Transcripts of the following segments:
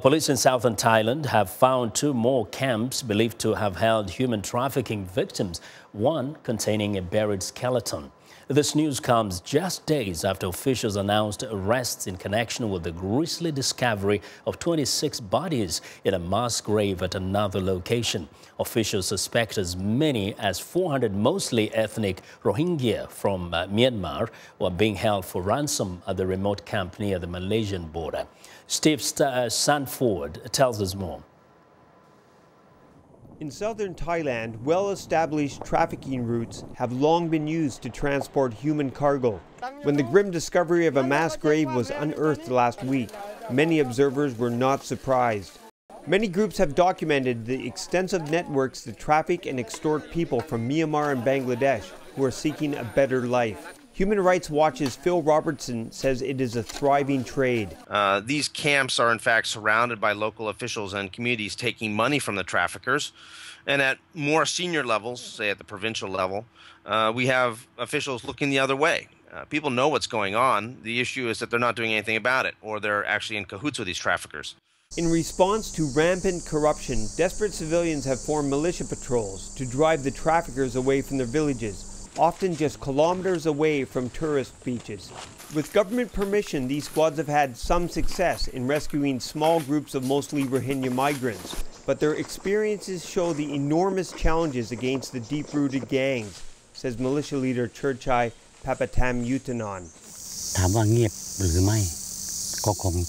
Police in southern Thailand have found two more camps believed to have held human trafficking victims, one containing a buried skeleton. This news comes just days after officials announced arrests in connection with the grisly discovery of 26 bodies in a mass grave at another location. Officials suspect as many as 400 mostly ethnic Rohingya from Myanmar were being held for ransom at the remote camp near the Malaysian border. Steve Sanford tells us more. In southern Thailand, well-established trafficking routes have long been used to transport human cargo. When the grim discovery of a mass grave was unearthed last week, many observers were not surprised. Many groups have documented the extensive networks that traffic and extort people from Myanmar and Bangladesh who are seeking a better life. Human Rights Watch's Phil Robertson says it is a thriving trade. These camps are in fact surrounded by local officials and communities taking money from the traffickers. And at more senior levels, say at the provincial level, we have officials looking the other way. People know what's going on. The issue is that they're not doing anything about it, or they're actually in cahoots with these traffickers. In response to rampant corruption, desperate civilians have formed militia patrols to drive the traffickers away from their villages, often just kilometers away from tourist beaches. With government permission, these squads have had some success in rescuing small groups of mostly Rohingya migrants, but their experiences show the enormous challenges against the deep-rooted gangs, says militia leader Churchai Papatam Yutanon.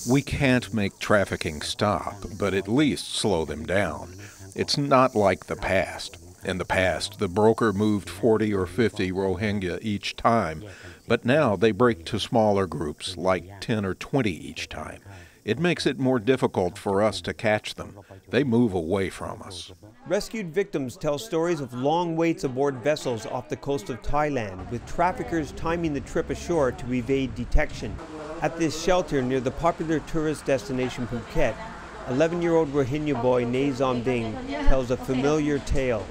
We can't make trafficking stop, but at least slow them down. It's not like the past. In the past, the broker moved 40 or 50 Rohingya each time, but now they break to smaller groups, like 10 or 20 each time. It makes it more difficult for us to catch them. They move away from us. Rescued victims tell stories of long waits aboard vessels off the coast of Thailand, with traffickers timing the trip ashore to evade detection. At this shelter near the popular tourist destination Phuket, 11-year-old Rohingya boy Nay Zomding tells a familiar tale.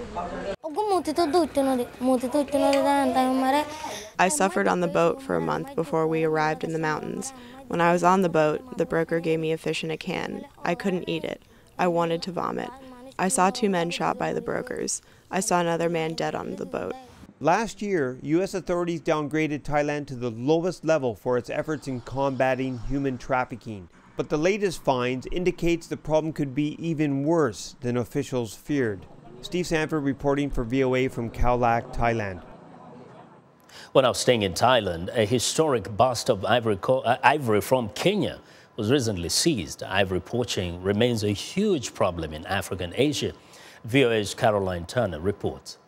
I suffered on the boat for a month before we arrived in the mountains. When I was on the boat, the broker gave me a fish in a can. I couldn't eat it. I wanted to vomit. I saw 2 men shot by the brokers. I saw another man dead on the boat. Last year, U.S. authorities downgraded Thailand to the lowest level for its efforts in combating human trafficking. But the latest finds indicates the problem could be even worse than officials feared. Steve Sanford reporting for VOA from Khao Lak, Thailand. Well, now staying in Thailand, a historic bust of ivory from Kenya was recently seized. Ivory poaching remains a huge problem in Africa and Asia. VOA's Carolyn reports.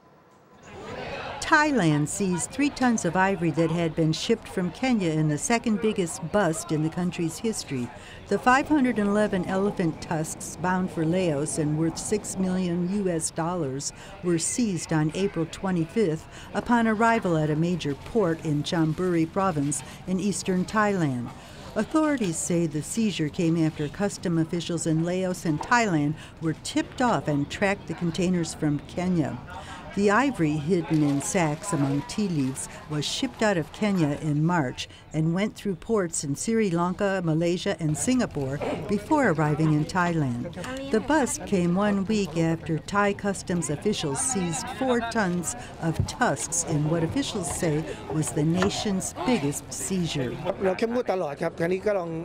Thailand seized 3 tons of ivory that had been shipped from Kenya in the second biggest bust in the country's history. The 511 elephant tusks bound for Laos and worth $6 million were seized on April 25th upon arrival at a major port in Chonburi province in eastern Thailand. Authorities say the seizure came after custom officials in Laos and Thailand were tipped off and tracked the containers from Kenya. The ivory, hidden in sacks among tea leaves, was shipped out of Kenya in March and went through ports in Sri Lanka, Malaysia, and Singapore before arriving in Thailand. The bust came 1 week after Thai customs officials seized 4 tons of tusks in what officials say was the nation's biggest seizure.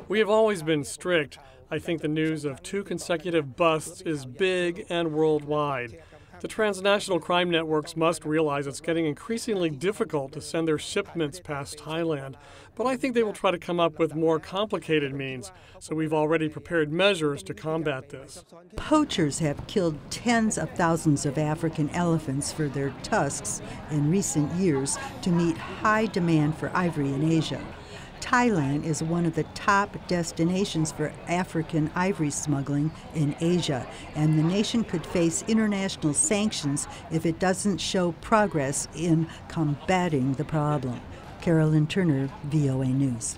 We have always been strict. I think the news of 2 consecutive busts is big and worldwide. The transnational crime networks must realize it's getting increasingly difficult to send their shipments past Thailand, but I think they will try to come up with more complicated means, so we've already prepared measures to combat this. Poachers have killed tens of thousands of African elephants for their tusks in recent years to meet high demand for ivory in Asia. Thailand is one of the top destinations for African ivory smuggling in Asia, and the nation could face international sanctions if it doesn't show progress in combating the problem. Carolyn Turner, VOA News.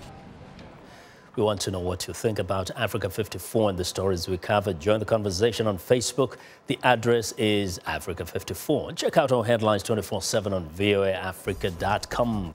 We want to know what you think about Africa 54 and the stories we covered. Join the conversation on Facebook. The address is Africa 54. Check out our headlines 24/7 on voaafrica.com.